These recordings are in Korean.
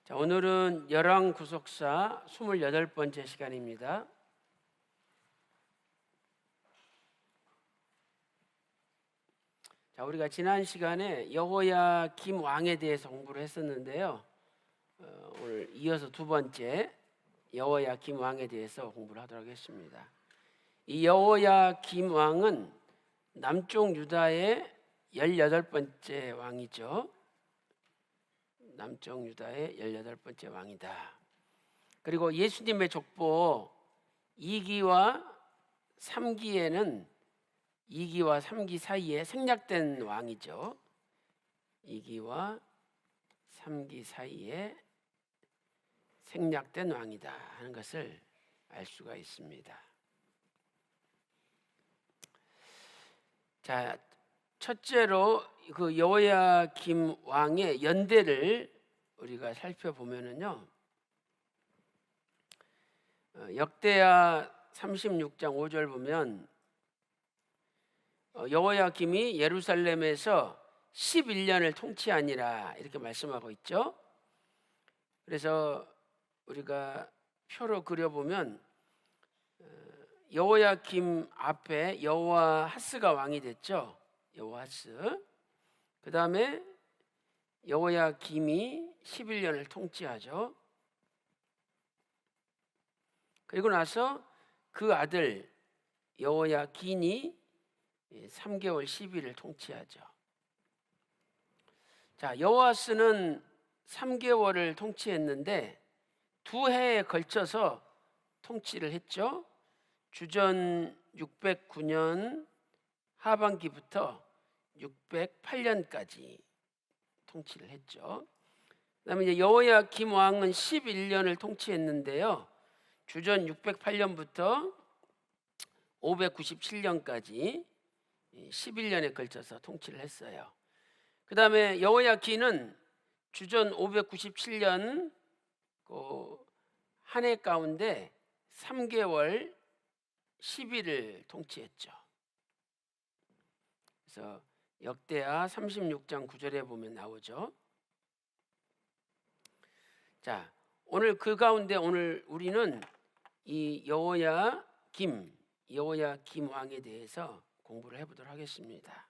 자, 오늘은 열왕 구속사 28번째 시간입니다. 자, 우리가 지난 시간에 여호야김 왕에 대해서 공부를 했었는데요. 오늘 이어서 두 번째 여호야김 왕에 대해서 공부를 하도록 하겠습니다. 이 여호야김 왕은 남쪽 유다의 18번째 왕이죠. 남쪽 유다의 18번째 왕이다. 그리고 예수님의 족보 2기와 3기에는 2기와 3기 사이에 생략된 왕이죠. 2기와 3기 사이에 생략된 왕이다 하는 것을 알 수가 있습니다. 자, 첫째로 그 여호야김 왕의 연대를 우리가 살펴보면은요. 역대하 36장 5절 보면 여호야김이 예루살렘에서 11년을 통치하니라 이렇게 말씀하고 있죠. 그래서 우리가 표로 그려보면 여호야김 앞에 여호아하스가 왕이 됐죠. 여호아하스. 그 다음에 여호야김이 11년을 통치하죠. 그리고 나서 그 아들 여호야긴이 3개월 10일을 통치하죠. 자, 여호아스는 3개월을 통치했는데 두 해에 걸쳐서 통치를 했죠. 주전 609년 하반기부터 608년까지 통치를 했죠. 그다음에 이제 여호야김 왕은 11년을 통치했는데요. 주전 608년부터 597년까지 11년에 걸쳐서 통치를 했어요. 그 다음에 여호야긴은 주전 597년 한 해 가운데 3개월 10일을 통치했죠. 그래서 역대하 36장 9절에 보면 나오죠. 자, 오늘 그 가운데 오늘 우리는 이 여호야김 왕에 대해서 공부를 해보도록 하겠습니다.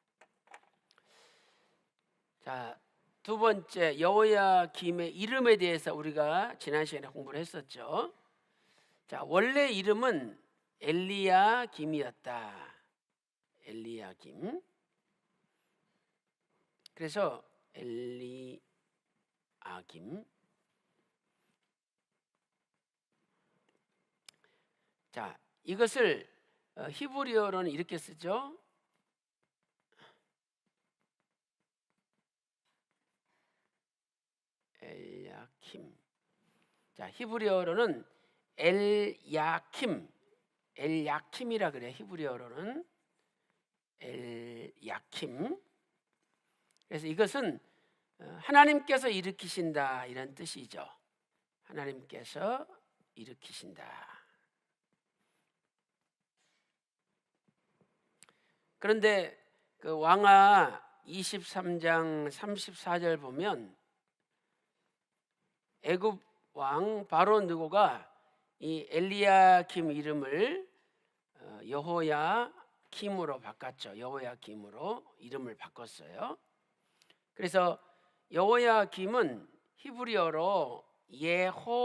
자, 두 번째 여호야김의 이름에 대해서 우리가 지난 시간에 공부를 했었죠. 자, 원래 이름은 엘리야김이었다. 엘리야김. 그래서 엘리야김. 자, 이것을 히브리어로는 이렇게 쓰죠. 엘야킴. 자, 히브리어로는 엘야킴이라 그래. 히브리어로는 엘야킴. 그래서 이것은 하나님께서 일으키신다 이런 뜻이죠. 하나님께서 일으키신다. 그런데 그 왕하 23장 34절 보면 애굽 왕 바로 느고가 이 엘리야김 이름을 여호야김으로 바꿨죠. 여호야김으로 이름을 바꿨어요. 그래서 여호야김은 히브리어로 예호야킴,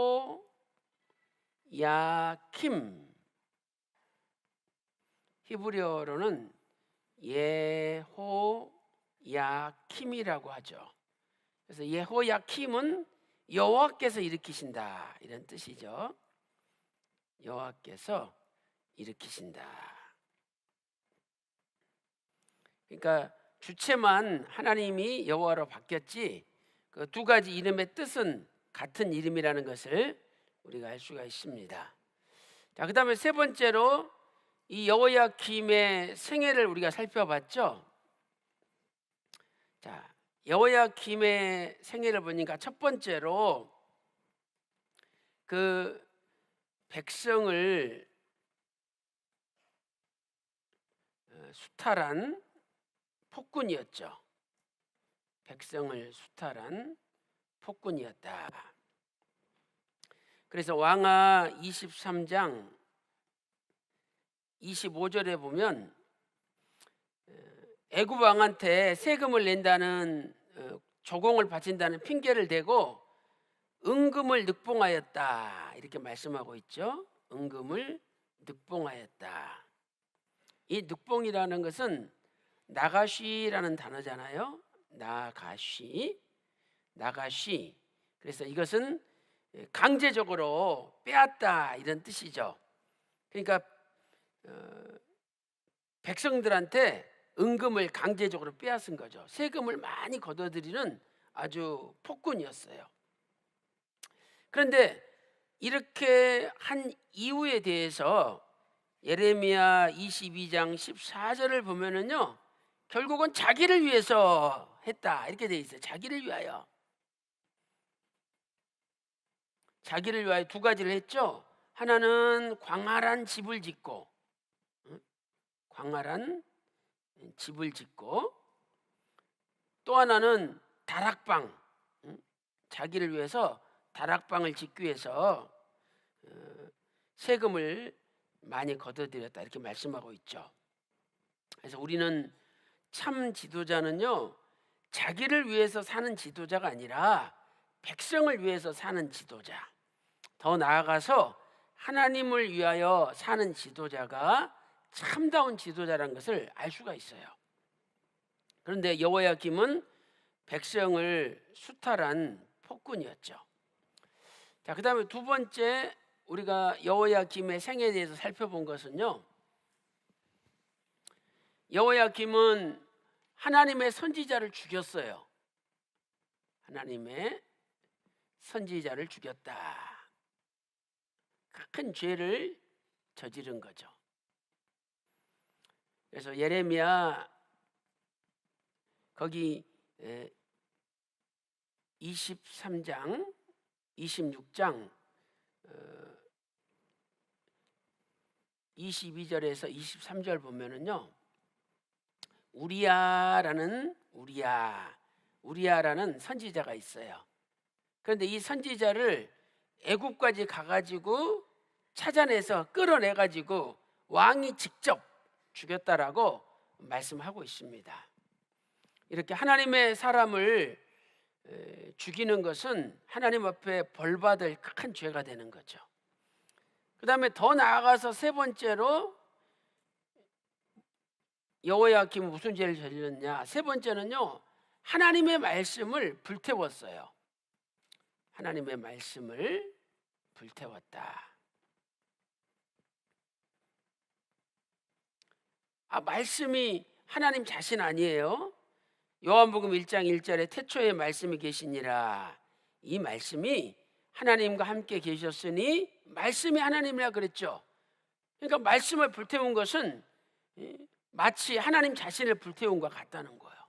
히브리어로는 예호야킴이라고 하죠. 그래서 예호야킴은 여호와께서 일으키신다 이런 뜻이죠. 여호와께서 일으키신다. 그러니까 주체만 하나님이 여호와로 바뀌었지 그 두 가지 이름의 뜻은 같은 이름이라는 것을 우리가 알 수가 있습니다. 자, 그다음에 세 번째로 이 여호야김의 생애를 우리가 살펴봤죠. 자, 여호야김의 생애를 보니까 첫 번째로 그 백성을 수탈한 폭군이었죠. 백성을 수탈한 폭군이었다. 그래서 왕하 23장 25절에 보면 애굽 왕한테 세금을 낸다는 조공을 바친다는 핑계를 대고 은금을 늑봉하였다 이렇게 말씀하고 있죠. 은금을 늑봉하였다. 이 늑봉이라는 것은 나가쉬라는 단어잖아요. 나가쉬. 그래서 이것은 강제적으로 빼앗다 이런 뜻이죠. 그러니까 백성들한테 은금을 강제적으로 빼앗은 거죠. 세금을 많이 걷어들이는 아주 폭군이었어요. 그런데 이렇게 한 이유에 대해서 예레미야 22장 14절을 보면은요, 결국은 자기를 위해서 했다 이렇게 돼 있어요. 자기를 위하여. 자기를 위하여 두 가지를 했죠. 하나는 광활한 집을 짓고, 광활한 집을 짓고, 또 하나는 다락방, 자기를 위해서 다락방을 짓기 위해서 세금을 많이 걷어들였다 이렇게 말씀하고 있죠. 그래서 우리는 참 지도자는요, 자기를 위해서 사는 지도자가 아니라 백성을 위해서 사는 지도자, 더 나아가서 하나님을 위하여 사는 지도자가 참다운 지도자라는 것을 알 수가 있어요. 그런데 여호야김은 백성을 수탈한 폭군이었죠. 자, 그다음에 두 번째 우리가 여호야김의 생애에 대해서 살펴본 것은요, 여호야김은 하나님의 선지자를 죽였어요. 하나님의 선지자를 죽였다. 큰 죄를 저지른 거죠. 그래서 예레미야 거기 23장 26장 22절에서 23절 보면은요, 우리야라는 선지자가 있어요. 그런데 이 선지자를 애굽까지 가가지고 찾아내서 끌어내가지고 왕이 직접 죽였다라고 말씀하고 있습니다. 이렇게 하나님의 사람을 죽이는 것은 하나님 앞에 벌받을 큰 죄가 되는 거죠. 그 다음에 더 나아가서 세 번째로 여호야김은 무슨 죄를 저질렀냐? 세 번째는요, 하나님의 말씀을 불태웠어요. 하나님의 말씀을 불태웠다. 말씀이 하나님 자신 아니에요? 요한복음 1장 1절에 태초에 말씀이 계시니라. 이 말씀이 하나님과 함께 계셨으니 말씀이 하나님이라 그랬죠. 그러니까 말씀을 불태운 것은 마치 하나님 자신을 불태운 것 같다는 거예요.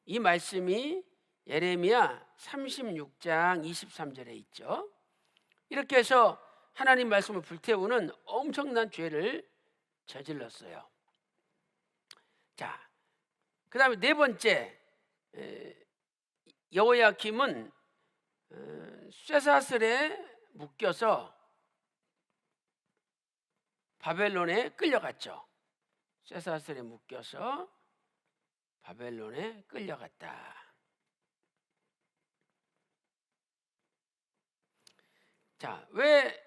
이 말씀이 예레미야 36장 23절에 있죠. 이렇게 해서 하나님 말씀을 불태우는 엄청난 죄를 저질렀어요. 자, 그 다음에 네 번째, 여호야김은 쇠사슬에 묶여서 바벨론에 끌려갔죠. 쇠사슬에 묶여서 바벨론에 끌려갔다. 자, 왜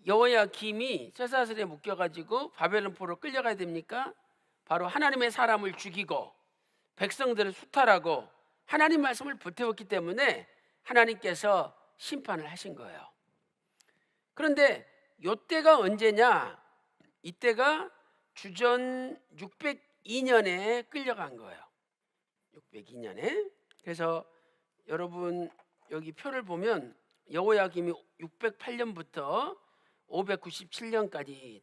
여호야김이 쇠사슬에 묶여가지고 바벨론 포로 끌려가야 됩니까? 바로 하나님의 사람을 죽이고 백성들을 수탈하고 하나님 말씀을 불태웠기 때문에 하나님께서 심판을 하신 거예요. 그런데 이때가 언제냐? 이때가 주전 602년에 끌려간 거예요. 602년에. 그래서 여러분 여기 표를 보면 여호야김이 608년부터 597년까지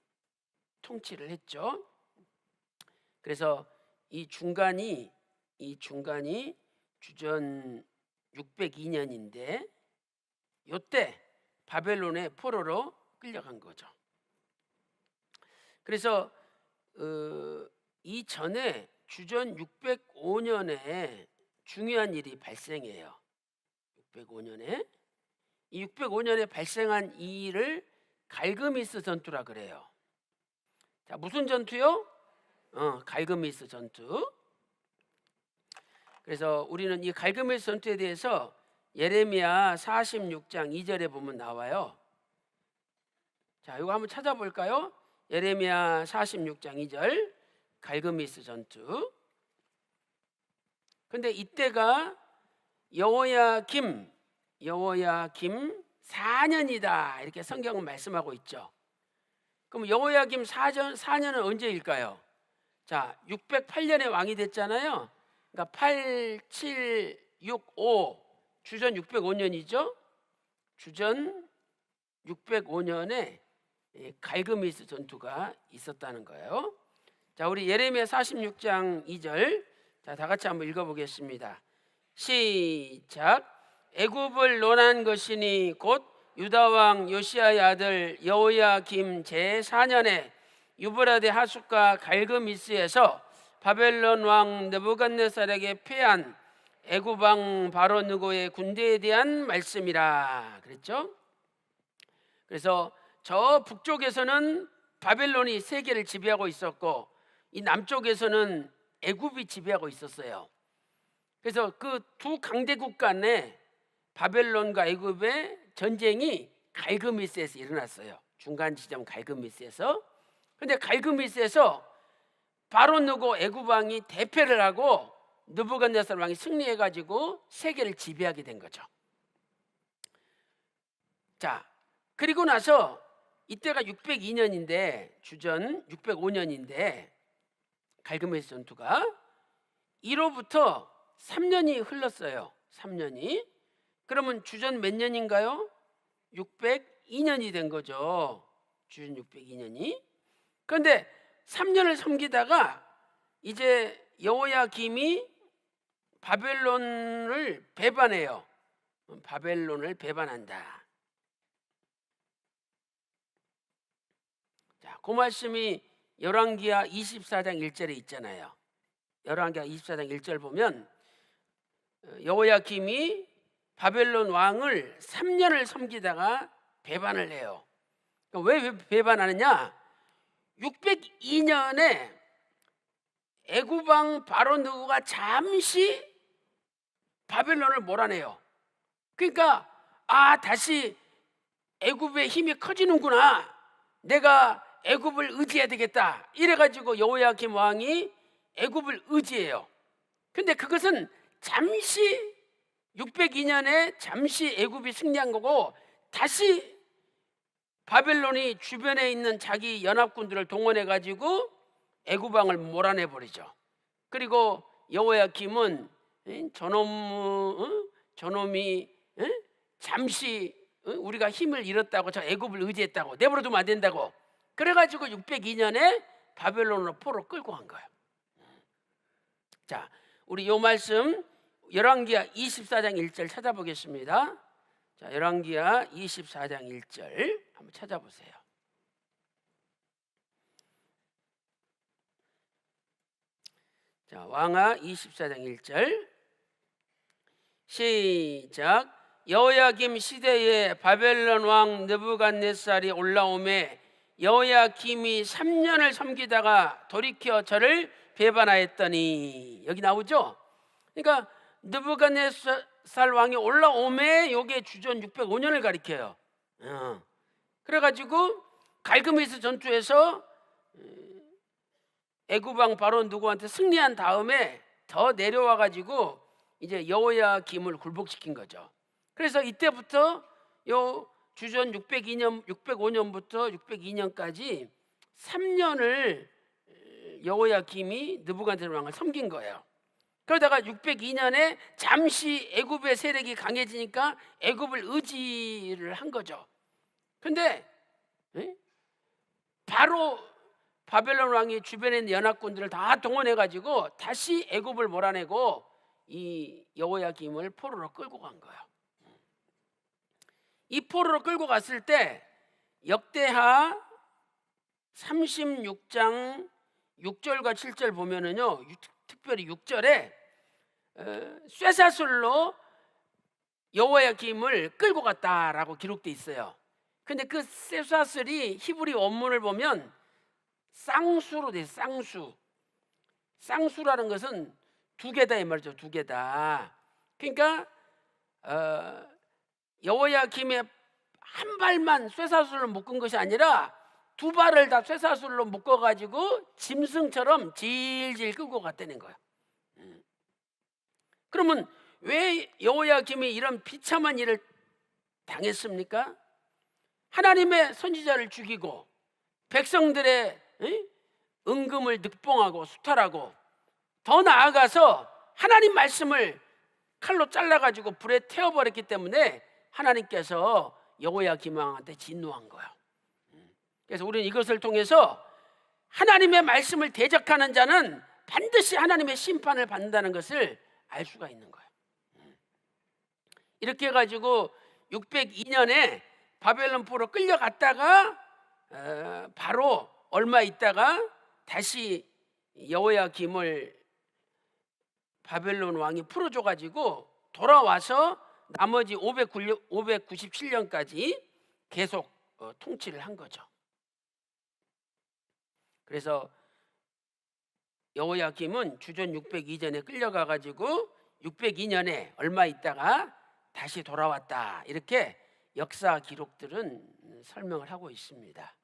통치를 했죠. 그래서 이 중간이 주전 602년인데 이때 바벨론의 포로로 끌려간 거죠. 그래서 이 전에 주전 605년에 중요한 일이 발생해요. 605년에 이 605년에 발생한 이 일을 갈그미스 전투라 그래요. 자, 무슨 전투요? 갈그미스 전투. 그래서 우리는 이 갈그미스 전투에 대해서 예레미야 46장 2절에 보면 나와요. 자, 이거 한번 찾아볼까요? 예레미야 46장 2절 갈그미스 전투. 근데 이때가 여호야김 4년이다 이렇게 성경은 말씀하고 있죠. 그럼 여호야김 4년은 언제일까요? 자, 608년에 왕이 됐잖아요. 그러니까 8, 7, 6, 5 주전 605년이죠. 주전 605년에 갈그미스 전투가 있었다는 거예요. 자, 우리 예레미야 46장 2절 자, 다 같이 한번 읽어보겠습니다. 시작. 애굽을 논한 것이니 곧 유다 왕 요시야의 아들 여호야김 제4년에 유브라데 하숫과 갈그미스에서 바벨론 왕 느부갓네살에게 패한 애굽 왕 바로 느고의 군대에 대한 말씀이라 그랬죠. 그래서 저 북쪽에서는 바벨론이 세계를 지배하고 있었고 이 남쪽에서는 애굽이 지배하고 있었어요. 그래서 그 두 강대국 간에 바벨론과 애굽의 전쟁이 갈그미스에서 일어났어요. 중간 지점 갈그미스에서. 근데 갈그미스에서 바로 느고 애굽 왕이 대패를 하고 느부갓네살 왕이 승리해 가지고 세계를 지배하게 된 거죠. 자, 그리고 나서 이때가 602년인데 주전 605년인데 갈그미스 전투가 이로부터 3년이 흘렀어요. 3년이. 그러면 주전 몇 년인가요? 602년이 된 거죠. 주전 602년이. 그런데 3년을 섬기다가 이제 여호야김이 바벨론을 배반해요. 바벨론을 배반한다. 자, 그 말씀이 열왕기하 24장 1절에 있잖아요. 열왕기하 24장 1절 보면 여호야김이 바벨론 왕을 3년을 섬기다가 배반을 해요. 왜 배반하느냐? 602년에 애굽 왕 바로 느고가 잠시 바벨론을 몰아내요. 그러니까 다시 애굽의 힘이 커지는구나. 내가 애굽을 의지해야 되겠다. 이래가지고 여호야김 왕이 애굽을 의지해요. 근데 그것은 잠시 602년에 잠시 애굽이 승리한 거고 다시 바벨론이 주변에 있는 자기 연합군들을 동원해 가지고 애굽 왕을 몰아내 버리죠. 그리고 여호야김은 저놈이 잠시 우리가 힘을 잃었다고 저 애굽을 의지했다고 내버려두면 안 된다고 그래가지고 602년에 바벨론으로 포로 끌고 간 거예요. 자, 우리 요 말씀 열왕기하 24장 1절 찾아보겠습니다. 자, 열왕기하 24장 1절 한번 찾아보세요. 자, 왕하 24장 1절 시작. 여호야김 시대에 바벨론 왕 느부갓네살이 올라오매 여호야김이 3년을 섬기다가 돌이켜 저를 배반하였더니 여기 나오죠. 그러니까 느부갓네살 왕이 올라오매 요게 주전 605년을 가리켜요. 그래가지고 갈그미스 전투에서 애굽 왕 바로 누구한테 승리한 다음에 더 내려와 가지고 이제 여호야김을 굴복시킨 거죠. 그래서 이때부터 요 주전 605년부터 602년까지 3년을 여호야김이 느부갓네살 왕을 섬긴 거예요. 그러다가 602년에 잠시 애굽의 세력이 강해지니까 애굽을 의지를 한 거죠. 근데 바로 바벨론 왕이 주변에 있는 연합군들을 다 동원해 가지고 다시 애굽을 몰아내고 이 여호야김을 포로로 끌고 간 거예요. 이 포로로 끌고 갔을 때 역대하 36장 6절과 7절 보면은요, 특별히 6절에 쇠사슬로 여호야김을 끌고 갔다라고 기록돼 있어요. 근데 그 쇠사슬이 히브리 원문을 보면 쌍수로 돼. 쌍수라는 것은 두 개다 이 말이죠. 두 개다. 그러니까 여호야김의 한 발만 쇠사슬로 묶은 것이 아니라 두 발을 다 쇠사슬로 묶어가지고 짐승처럼 질질 끌고 갔다는 거예요. 그러면 왜 여호야김이 이런 비참한 일을 당했습니까? 하나님의 선지자를 죽이고 백성들의 은금을 늑봉하고 수탈하고, 더 나아가서 하나님 말씀을 칼로 잘라가지고 불에 태워버렸기 때문에 하나님께서 여호야김 왕한테 진노한 거예요. 그래서 우리는 이것을 통해서 하나님의 말씀을 대적하는 자는 반드시 하나님의 심판을 받는다는 것을 알 수가 있는 거예요. 이렇게 해가지고 602년에 바벨론 포로 끌려갔다가 바로 얼마 있다가 다시 여호야김을 바벨론 왕이 풀어줘가지고 돌아와서 나머지 597년까지 계속 통치를 한 거죠. 그래서 여호야김은 주전 602년에 끌려가가지고 602년에 얼마 있다가 다시 돌아왔다, 이렇게 역사 기록들은 설명을 하고 있습니다.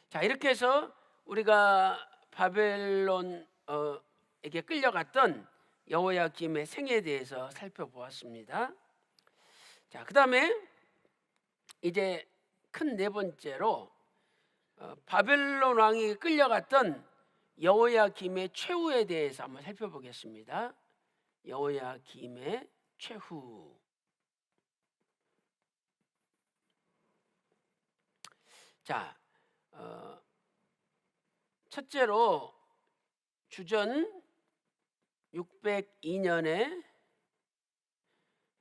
자, 이렇게 해서 우리가 바벨론에게 끌려갔던 여호야김의 생애에 대해서 살펴보았습니다. 자, 그 다음에 이제 큰 네 번째로 바벨론 왕이 끌려갔던 여호야김의 최후에 대해서 한번 살펴보겠습니다. 여호야김의 최후. 자, 첫째로 주전 602년에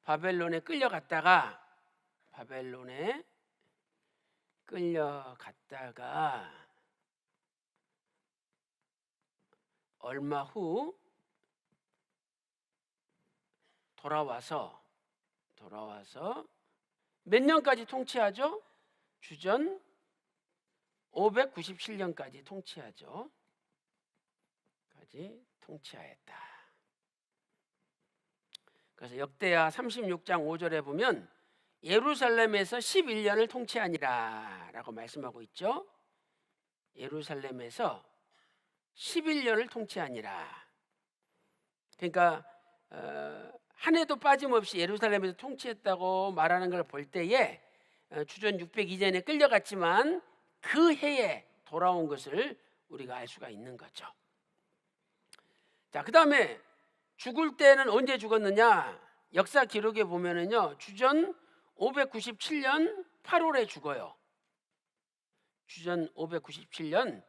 바벨론에 끌려갔다가 얼마 후 돌아와서 몇 년까지 통치하죠? 주전 597년까지 통치하죠. 통치하였다. 그래서 역대하 36장 5절에 보면 예루살렘에서 11년을 통치하니라 라고 말씀하고 있죠. 예루살렘에서 11년을 통치하니라. 그러니까 한 해도 빠짐없이 예루살렘에서 통치했다고 말하는 걸 볼 때에 주전 602년에 끌려갔지만 그 해에 돌아온 것을 우리가 알 수가 있는 거죠. 자, 그 다음에 죽을 때는 언제 죽었느냐? 역사 기록에 보면은요, 주전 597년 8월에 죽어요. 주전 597년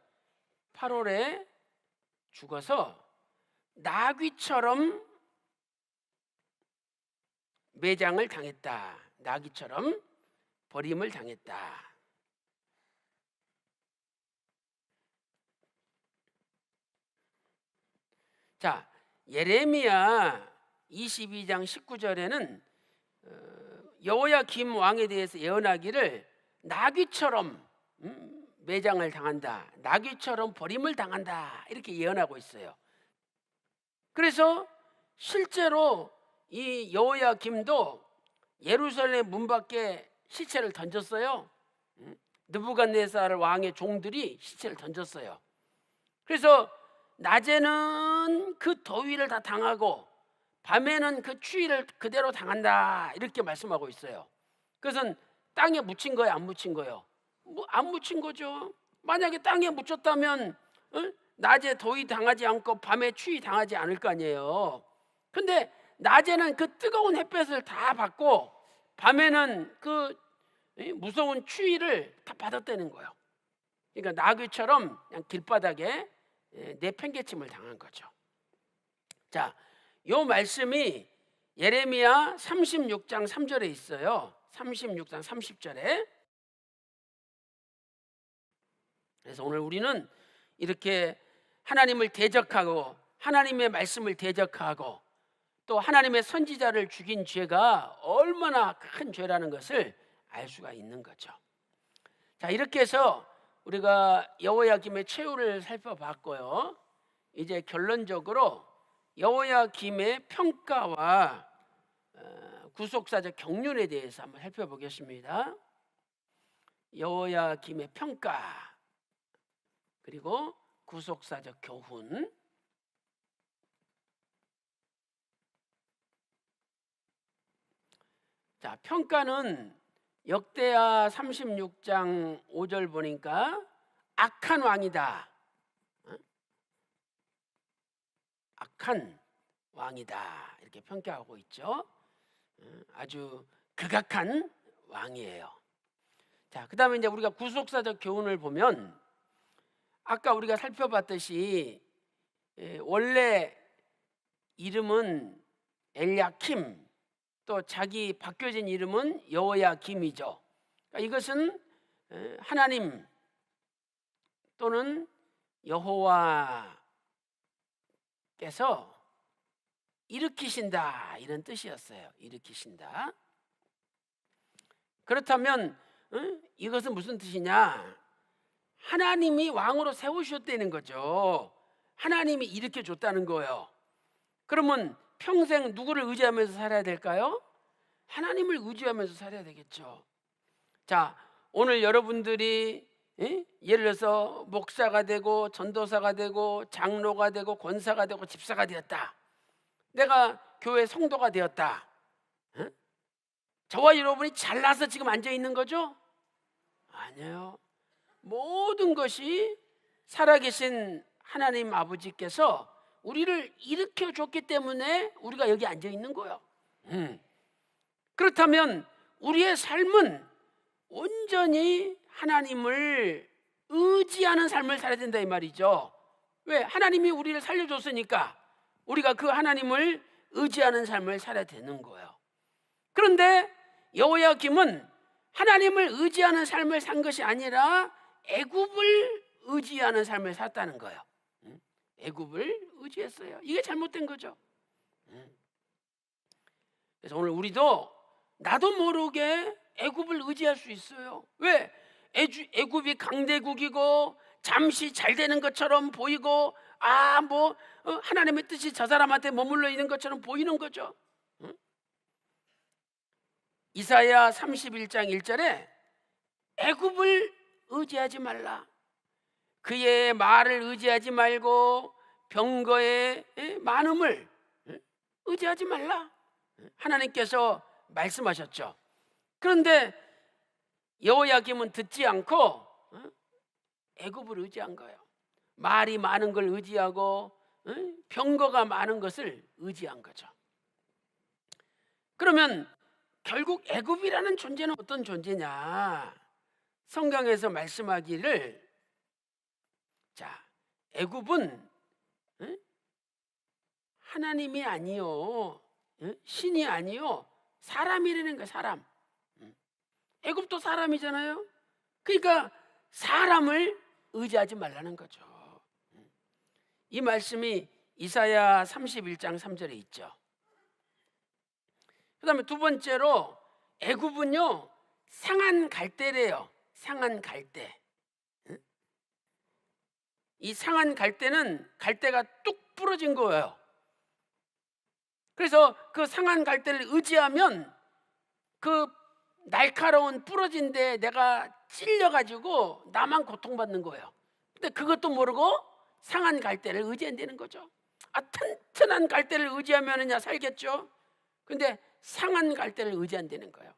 8월에 죽어서 나귀처럼 매장을 당했다. 나귀처럼 버림을 당했다. 자, 예레미야 22장 19절에는 여호야김 왕에 대해서 예언하기를 나귀처럼 매장을 당한다, 나귀처럼 버림을 당한다, 이렇게 예언하고 있어요. 그래서 실제로 이 여호야김도 예루살렘 문 밖에 시체를 던졌어요. 느부갓네살 왕의 종들이 시체를 던졌어요. 그래서 낮에는 그 더위를 다 당하고 밤에는 그 추위를 그대로 당한다, 이렇게 말씀하고 있어요. 그것은 땅에 묻힌 거예요, 안 묻힌 거예요? 안 묻힌 거죠. 만약에 땅에 묻혔다면 낮에 더위 당하지 않고 밤에 추위 당하지 않을 거 아니에요. 근데 낮에는 그 뜨거운 햇볕을 다 받고 밤에는 그 무서운 추위를 다 받았다는 거예요. 그러니까 나귀처럼 그냥 길바닥에 내팽개침을 당한 거죠. 자, 요 말씀이 예레미야 36장 3절에 있어요. 36장 30절에. 그래서 오늘 우리는 이렇게 하나님을 대적하고 하나님의 말씀을 대적하고 또 하나님의 선지자를 죽인 죄가 얼마나 큰 죄라는 것을 알 수가 있는 거죠. 자, 이렇게 해서 우리가 여호야김의 최후를 살펴봤고요. 이제 결론적으로 여호야김의 평가와 구속사적 경륜에 대해서 한번 살펴보겠습니다. 여호야김의 평가 그리고 구속사적 교훈. 자, 평가는 역대하 36장 5절 보니까 악한 왕이다. 악한 왕이다. 이렇게 평가하고 있죠. 아주 극악한 왕이에요. 자, 그다음에 이제 우리가 구속사적 교훈을 보면 아까 우리가 살펴봤듯이 원래 이름은 엘야킴, 또 자기 바뀌어진 이름은 여호야김이죠. 그러니까 이것은 하나님 또는 여호와께서 일으키신다 이런 뜻이었어요. 일으키신다. 그렇다면 이것은 무슨 뜻이냐? 하나님이 왕으로 세우셨다는 거죠. 하나님이 일으켜 줬다는 거예요. 그러면 평생 누구를 의지하면서 살아야 될까요? 하나님을 의지하면서 살아야 되겠죠. 자, 오늘 여러분들이 예를 들어서 목사가 되고 전도사가 되고 장로가 되고 권사가 되고 집사가 되었다. 내가 교회 성도가 되었다. 저와 여러분이 잘나서 지금 앉아 있는 거죠? 아니에요. 모든 것이 살아계신 하나님 아버지께서 우리를 일으켜 줬기 때문에 우리가 여기 앉아 있는 거예요. 그렇다면 우리의 삶은 온전히 하나님을 의지하는 삶을 살아야 된다 이 말이죠. 왜? 하나님이 우리를 살려줬으니까 우리가 그 하나님을 의지하는 삶을 살아야 되는 거예요. 그런데 여호야김은 하나님을 의지하는 삶을 산 것이 아니라 애굽을 의지하는 삶을 샀다는 거예요. 애굽을 의지했어요. 이게 잘못된 거죠. 그래서 오늘 우리도 나도 모르게 애굽을 의지할 수 있어요. 왜? 애굽이 강대국이고 잠시 잘 되는 것처럼 보이고 하나님의 뜻이 저 사람한테 머물러 있는 것처럼 보이는 거죠. 이사야 31장 1절에 애굽을 의지하지 말라. 그의 말을 의지하지 말고 병거의 많음을 의지하지 말라. 하나님께서 말씀하셨죠. 그런데 여호야김은 듣지 않고 애굽을 의지한 거예요. 말이 많은 걸 의지하고 병거가 많은 것을 의지한 거죠. 그러면 결국 애굽이라는 존재는 어떤 존재냐? 성경에서 말씀하기를 자, 애굽은 하나님이 아니요, 신이 아니요, 사람이라는 거예요. 사람. 애굽도 사람이잖아요. 그러니까 사람을 의지하지 말라는 거죠. 이 말씀이 이사야 31장 3절에 있죠. 그 다음에 두 번째로 애굽은요 상한 갈대래요. 상한 갈대. 이 상한 갈대는 갈대가 뚝 부러진 거예요. 그래서 그 상한 갈대를 의지하면 그 날카로운 부러진 데 내가 찔려가지고 나만 고통받는 거예요. 근데 그것도 모르고 상한 갈대를 의지한다는 거죠. 튼튼한 갈대를 의지하면 살겠죠. 근데 상한 갈대를 의지한다는 거예요.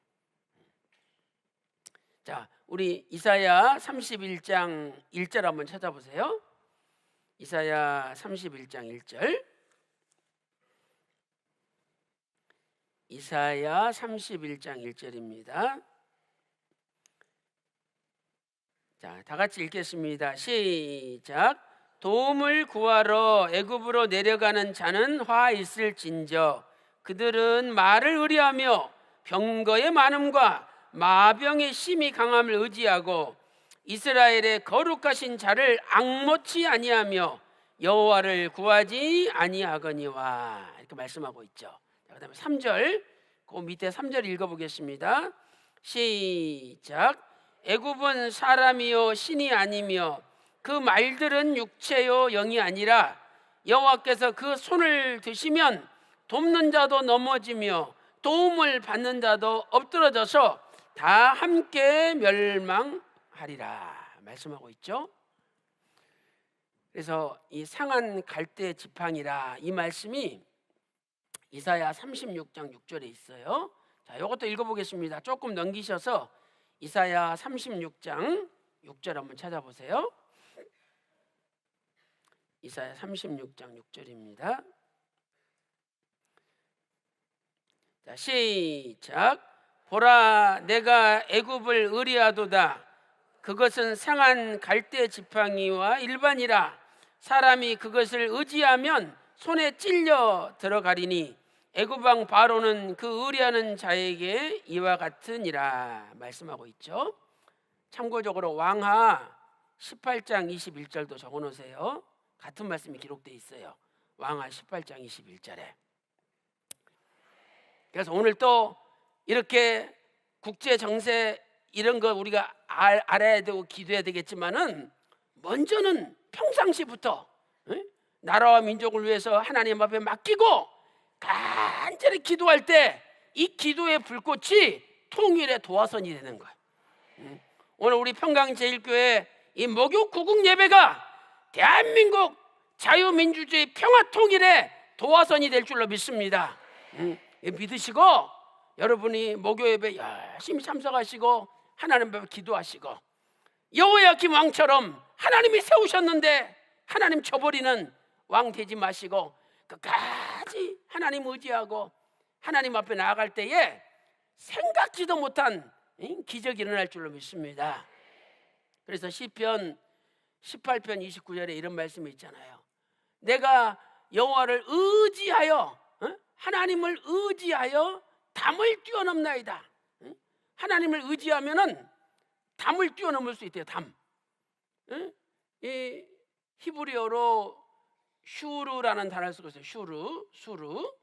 자, 우리 이사야 31장 1절 한번 찾아보세요. 이사야 31장 1절. 이사야 31장 1절입니다. 자, 다 같이 읽겠습니다. 시작. 도움을 구하러 애굽으로 내려가는 자는 화 있을진저 그들은 말을 의뢰하며 병거의 많음과 마병의 심히 강함을 의지하고 이스라엘의 거룩하신 자를 앙모치 아니하며 여호와를 구하지 아니하거니와. 이렇게 말씀하고 있죠. 그다음에 3절, 그 밑에 3절 읽어보겠습니다. 시작. 애굽은 사람이요 신이 아니며 그 말들은 육체요 영이 아니라 여호와께서 그 손을 드시면 돕는 자도 넘어지며 도움을 받는 자도 엎드러져서 다 함께 멸망하리라 말씀하고 있죠. 그래서 이 상한 갈대 지팡이라 이 말씀이 이사야 36장 6절에 있어요. 자, 이것도 읽어보겠습니다. 조금 넘기셔서 이사야 36장 6절 한번 찾아보세요. 이사야 36장 6절입니다. 자, 시작. 보라, 내가 애굽을 의리하도다. 그것은 상한 갈대 지팡이와 일반이라. 사람이 그것을 의지하면 손에 찔려 들어가리니 애굽 왕 바로는 그 의리하는 자에게 이와 같으니라 말씀하고 있죠. 참고적으로 왕하 18장 21절도 적어놓으세요. 같은 말씀이 기록되어 있어요. 왕하 18장 21절에. 그래서 오늘 또 이렇게 국제 정세 이런 거 우리가 알아야 되고 기도해야 되겠지만은 먼저는 평상시부터 나라와 민족을 위해서 하나님 앞에 맡기고 간절히 기도할 때 이 기도의 불꽃이 통일의 도화선이 되는 거예요. 오늘 우리 평강제일교회 이 목요 구국 예배가 대한민국 자유민주주의 평화통일의 도화선이 될 줄로 믿습니다. 믿으시고 여러분이 목요 예배 열심히 참석하시고 하나님 앞에 기도하시고 여호야김 왕처럼 하나님이 세우셨는데 하나님 저버리는 왕 되지 마시고 끝까지 하나님 의지하고 하나님 앞에 나아갈 때에 생각지도 못한 기적이 일어날 줄로 믿습니다. 그래서 시편 18편 29절에 이런 말씀이 있잖아요. 내가 여호와를 의지하여 하나님을 의지하여 담을 뛰어넘나이다. 하나님을 의지하면은 담을 뛰어넘을 수 있대요. 담. 이 히브리어로 슈르라는 단어를 쓰고 있어요. 수르.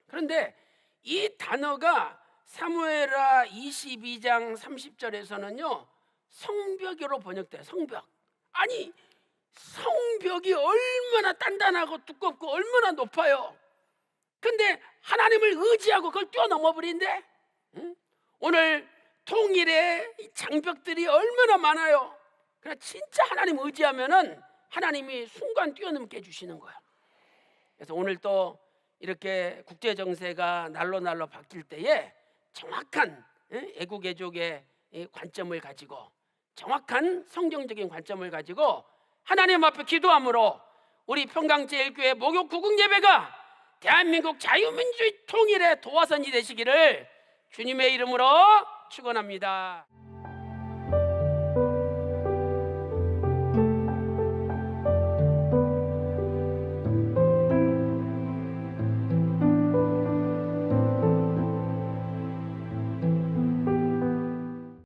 그런데 이 단어가 사무엘하 22장 30절에서는요 성벽으로 번역돼요. 성벽. 아니 성벽이 얼마나 단단하고 두껍고 얼마나 높아요. 근데 하나님을 의지하고 그걸 뛰어넘어 버린대. 오늘 통일의 장벽들이 얼마나 많아요. 그러나 진짜 하나님 의지하면은 하나님이 순간 뛰어넘게 해주시는 거예요. 그래서 오늘 또 이렇게 국제 정세가 날로 바뀔 때에 정확한 애국 애족의 관점을 가지고 정확한 성경적인 관점을 가지고 하나님 앞에 기도함으로 우리 평강제일교회 목요 구국 예배가 대한민국 자유민주주의 통일의 도화선이 되시기를 주님의 이름으로 축원합니다.